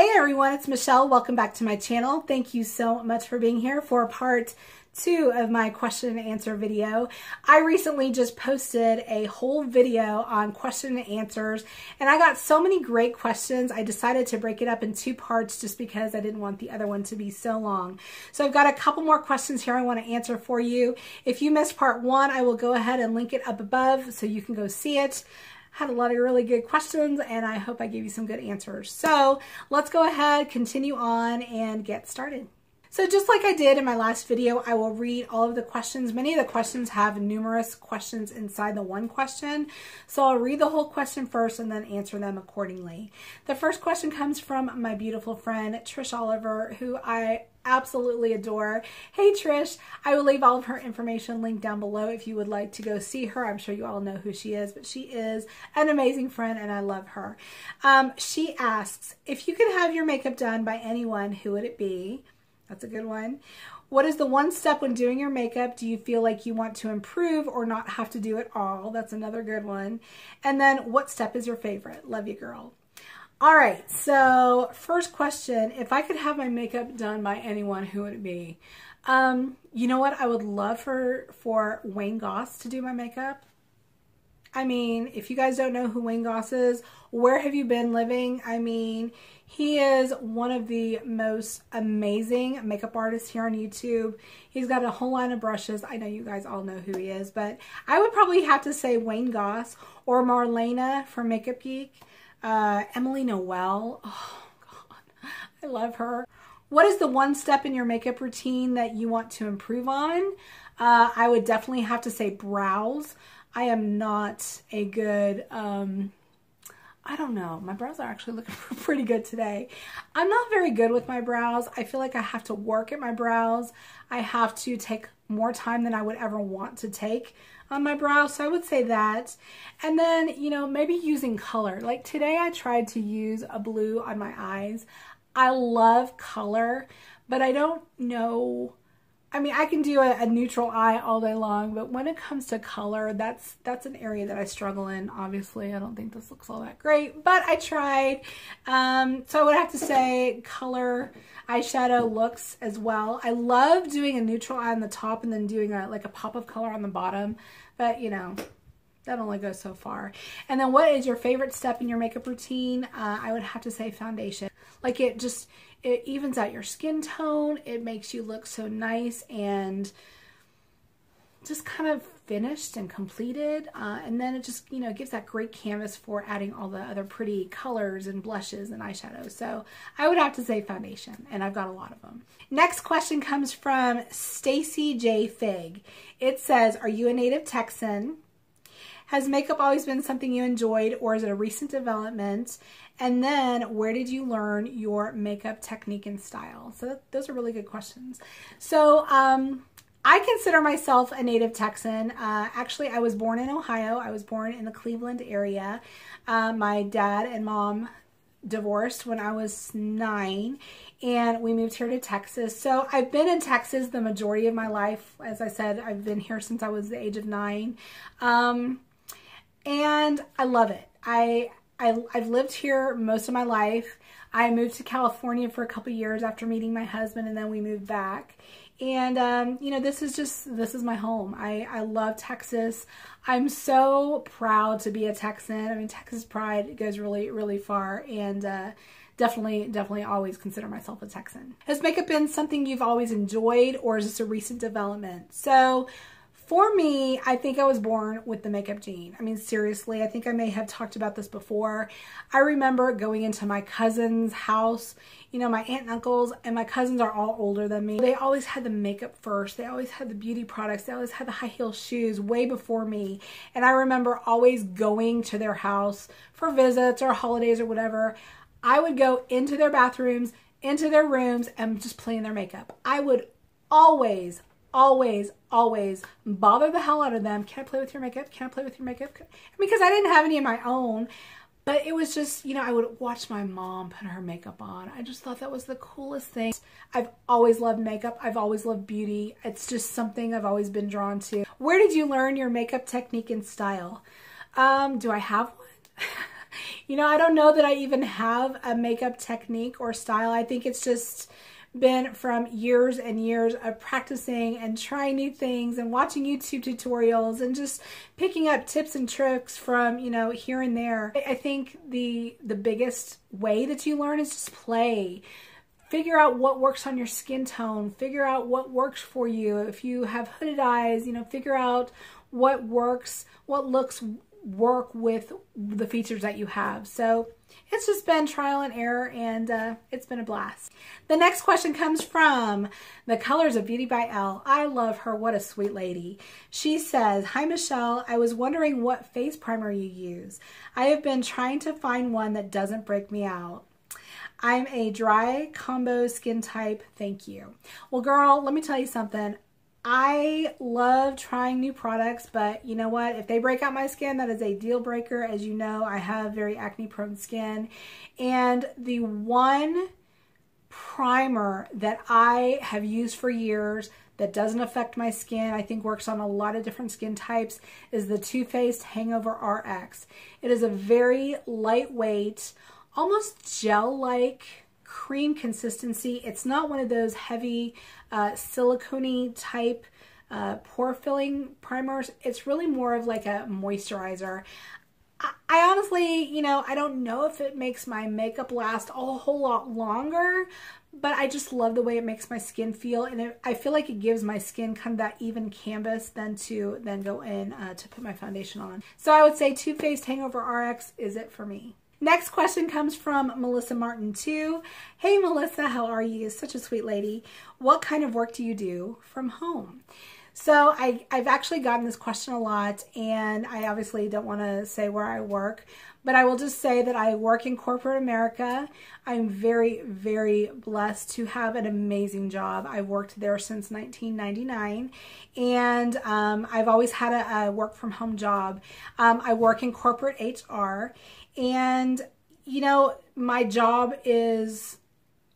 Hey everyone, it's Michelle. Welcome back to my channel. Thank you so much for being here for part 2 of my question and answer video. I recently just posted a whole video on question and answers, and I got so many great questions. I decided to break it up in 2 parts just because I didn't want the other one to be so long. So I've got a couple more questions here I want to answer for you. If you missed part 1, I will go ahead and link it up above so you can go see it. Had a lot of really good questions, and I hope I gave you some good answers. So let's go ahead, continue on, and get started. So just like I did in my last video, I will read all of the questions. Many of the questions have numerous questions inside the one question. So I'll read the whole question first and then answer them accordingly. The first question comes from my beautiful friend, Trish Oliver, who I absolutely adore. Hey Trish, I will leave all of her information linked down below if you would like to go see her. I'm sure you all know who she is, but she is an amazing friend and I love her. She asks, if you could have your makeup done by anyone, who would it be? That's a good one. What is the one step when doing your makeup do you feel like you want to improve or not have to do it all? That's another good one. And then what step is your favorite? Love you, girl. All right, so first question, if I could have my makeup done by anyone, who would it be? You know what? I would love for Wayne Goss to do my makeup. I mean, if you guys don't know who Wayne Goss is, where have you been living? I mean, he is one of the most amazing makeup artists here on YouTube. He's got a whole line of brushes. I know you guys all know who he is, but I would probably have to say Wayne Goss or Marlena from Makeup Geek. Emily Noel. Oh, God. I love her. What is the one step in your makeup routine that you want to improve on? I would definitely have to say brows. I am not a good, I don't know. My brows are actually looking pretty good today. I'm not very good with my brows. I feel like I have to work at my brows. I have to take more time than I would ever want to take on my brows. So I would say that. And then, you know, maybe using color. Like today I tried to use a blue on my eyes. I love color, but I don't know. I mean, I can do a neutral eye all day long, but when it comes to color, that's an area that I struggle in. Obviously, I don't think this looks all that great, but I tried. So I would have to say color eyeshadow looks as well. I love doing a neutral eye on the top and then doing like a pop of color on the bottom, but you know, that only goes so far. And then what is your favorite step in your makeup routine? I would have to say foundation. Like it evens out your skin tone. It makes you look so nice and just kind of finished and completed. And then it just, you know, gives that great canvas for adding all the other pretty colors and blushes and eyeshadows. So I would have to say foundation, and I've got a lot of them. Next question comes from Stacy J Fig. It says, are you a native Texan? Has makeup always been something you enjoyed, or is it a recent development? And then where did you learn your makeup technique and style? So those are really good questions. So I consider myself a native Texan. Actually, I was born in Ohio. I was born in the Cleveland area. My dad and mom divorced when I was 9, and we moved here to Texas. So I've been in Texas the majority of my life. As I said, I've been here since I was the age of 9. And I love it. I've lived here most of my life. I moved to California for a couple years after meeting my husband, and then we moved back. And, you know, this is my home. I love Texas. I'm so proud to be a Texan. I mean, Texas pride goes really, really far, and definitely always consider myself a Texan. Has makeup been something you've always enjoyed, or is this a recent development? So for me, I think I was born with the makeup gene. I mean, seriously, I think I may have talked about this before. I remember going into my cousin's house. You know, my aunt and uncles and my cousins are all older than me. They always had the makeup first. They always had the beauty products. They always had the high heel shoes way before me. And I remember always going to their house for visits or holidays or whatever. I would go into their bathrooms, into their rooms, and just play in their makeup. I would always bother the hell out of them. Can I play with your makeup? Can I play with your makeup? Because I didn't have any of my own, but it was just, you know, I would watch my mom put her makeup on. I just thought that was the coolest thing. I've always loved makeup. I've always loved beauty. It's just something I've always been drawn to. Where did you learn your makeup technique and style? Do I have one? You know, I don't know that I even have a makeup technique or style. I think it's just been from years and years of practicing and trying new things and watching YouTube tutorials and just picking up tips and tricks from, you know, here and there. I think the biggest way that you learn is just play. Figure out what works on your skin tone. Figure out what works for you. If you have hooded eyes, you know, figure out what works, what looks work with the features that you have. So it's just been trial and error, and it's been a blast. The next question comes from The Colors of Beauty by Elle. I love her. What a sweet lady. She says, "Hi Michelle, I was wondering what face primer you use. I have been trying to find one that doesn't break me out. I'm a dry combo skin type. Thank you." Well, girl, let me tell you something. I love trying new products, but you know what? If they break out my skin, that is a deal breaker. As you know, I have very acne prone skin. And the one primer that I have used for years that doesn't affect my skin, I think works on a lot of different skin types, is the Too Faced Hangover RX. It is a very lightweight, almost gel-like cream consistency. It's not one of those heavy silicone type pore filling primers. It's really more of like a moisturizer. I honestly, you know, I don't know if it makes my makeup last a whole lot longer, but I just love the way it makes my skin feel, and I feel like it gives my skin kind of that even canvas then go in to put my foundation on. So I would say Too Faced Hangover RX is it for me. Next question comes from Melissa Martin 2. "Hey Melissa, how are you? Such a sweet lady. What kind of work do you do from home?" So I've actually gotten this question a lot, and I obviously don't want to say where I work, but I will just say that I work in corporate America. I'm very, very blessed to have an amazing job. I've worked there since 1999, and I've always had a work from home job. I work in corporate HR, and you know, my job is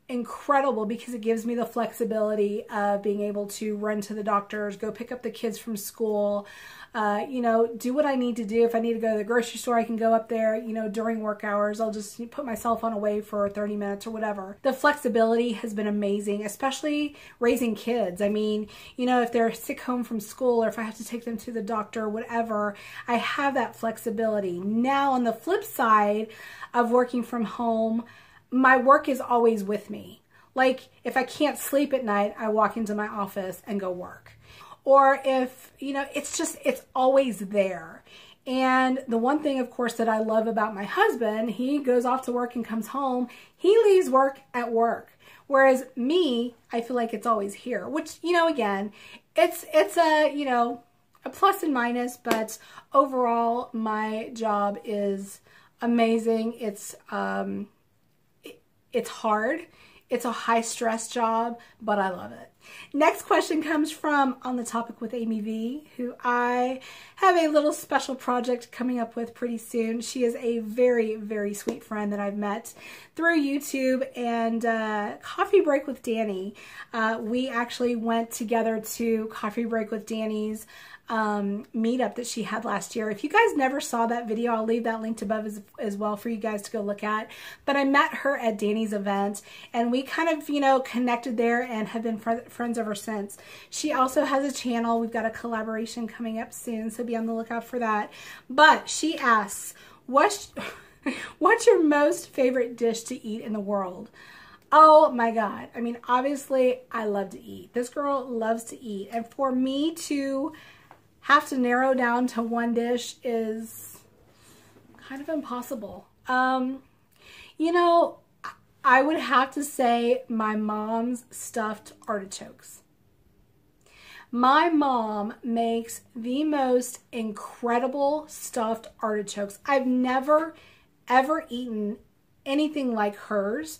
incredible because it gives me the flexibility of being able to run to the doctors, go pick up the kids from school, you know, do what I need to do. If I need to go to the grocery store, I can go up there, you know, during work hours. I'll just put my cell phone away for 30 minutes or whatever. The flexibility has been amazing, especially raising kids. I mean, you know, if they're sick home from school or if I have to take them to the doctor or whatever, I have that flexibility. Now, on the flip side of working from home, my work is always with me. Like, if I can't sleep at night, I walk into my office and go work. Or if, you know, it's always there. And the one thing, of course, that I love about my husband, he goes off to work and comes home. He leaves work at work. Whereas me, I feel like it's always here, which, you know, again, it's a, you know, a plus and minus, but overall, my job is amazing. It's hard. It's a high stress job, but I love it. Next question comes from On the Topic with Amy V, who I have a little special project coming up with pretty soon. She is a very, very sweet friend that I've met through YouTube and Coffee Break with Danny. We actually went together to Coffee Break with Danny's meetup that she had last year. If you guys never saw that video, I'll leave that linked above as well for you guys to go look at. But I met her at Danny's event, and we kind of, you know, connected there and have been friends ever since. She also has a channel. We've got a collaboration coming up soon, so be on the lookout for that. But she asks, what's your most favorite dish to eat in the world? Oh my God. I mean, obviously, I love to eat. This girl loves to eat. And for me to have to narrow down to one dish is kind of impossible. You know, I would have to say my mom's stuffed artichokes. My mom makes the most incredible stuffed artichokes. I've never, ever eaten anything like hers.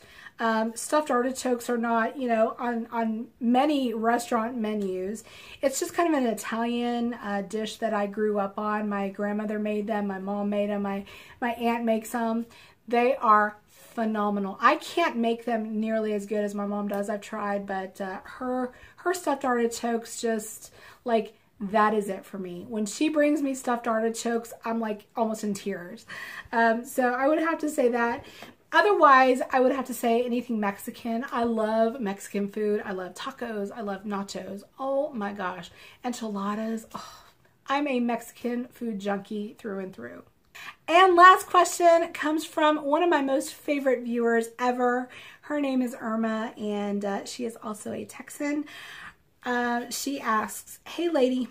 Stuffed artichokes are not, you know, on many restaurant menus. It's just kind of an Italian dish that I grew up on. My grandmother made them. My mom made them. My aunt makes them. They are phenomenal. I can't make them nearly as good as my mom does. I've tried, but her stuffed artichokes just, like, that is it for me. When she brings me stuffed artichokes, I'm like almost in tears. So I would have to say that. Otherwise, I would have to say anything Mexican. I love Mexican food. I love tacos. I love nachos. Oh my gosh. Enchiladas. Oh, I'm a Mexican food junkie through and through. And last question comes from one of my most favorite viewers ever. Her name is Irma, and she is also a Texan. She asks, hey lady,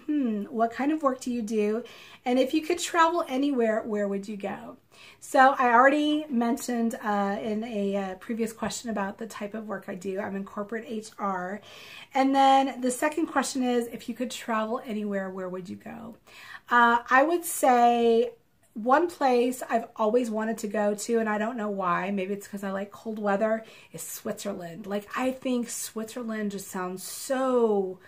what kind of work do you do? And if you could travel anywhere, where would you go? So I already mentioned in a previous question about the type of work I do. I'm in corporate HR. And then the second question is, if you could travel anywhere, where would you go? I would say one place I've always wanted to go to, and I don't know why, maybe it's because I like cold weather, is Switzerland. Like, I think Switzerland just sounds so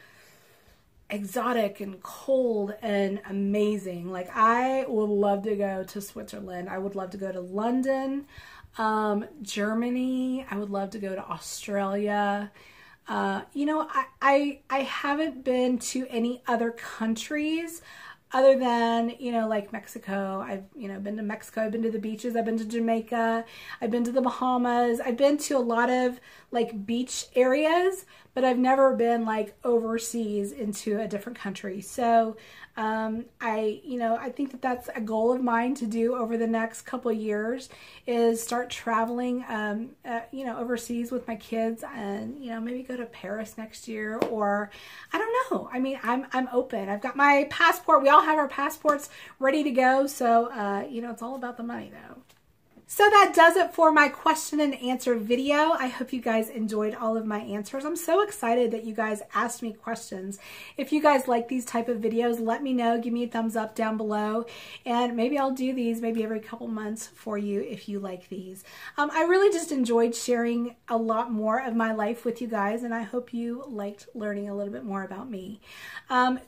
exotic and cold and amazing. Like, I would love to go to Switzerland. I would love to go to London, Germany. I would love to go to Australia. You know, I haven't been to any other countries other than, you know, like Mexico. I've, you know, been to Mexico. I've been to the beaches. I've been to Jamaica. I've been to the Bahamas. I've been to a lot of like beach areas, but I've never been like overseas into a different country. So I think that that's a goal of mine to do over the next couple of years, is start traveling, overseas with my kids, and, you know, maybe go to Paris next year, or I don't know. I mean, I'm open. I've got my passport. We all have our passports ready to go. So, it's all about the money though. So that does it for my question and answer video. I hope you guys enjoyed all of my answers. I'm so excited that you guys asked me questions. If you guys like these type of videos, let me know. Give me a thumbs up down below. And maybe I'll do these maybe every couple months for you if you like these. I really just enjoyed sharing a lot more of my life with you guys, and I hope you liked learning a little bit more about me.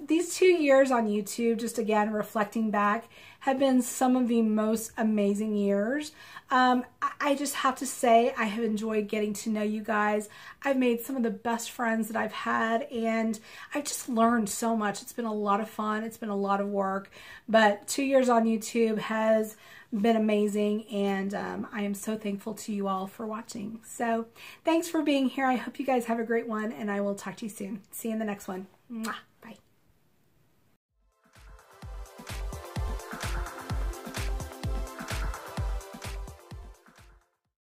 These 2 years on YouTube, just again reflecting back, have been some of the most amazing years. I just have to say, I have enjoyed getting to know you guys. I've made some of the best friends that I've had, and I've just learned so much. It's been a lot of fun. It's been a lot of work, but 2 years on YouTube has been amazing, and I am so thankful to you all for watching. So thanks for being here. I hope you guys have a great one, and I will talk to you soon. See you in the next one. Mwah. Bye.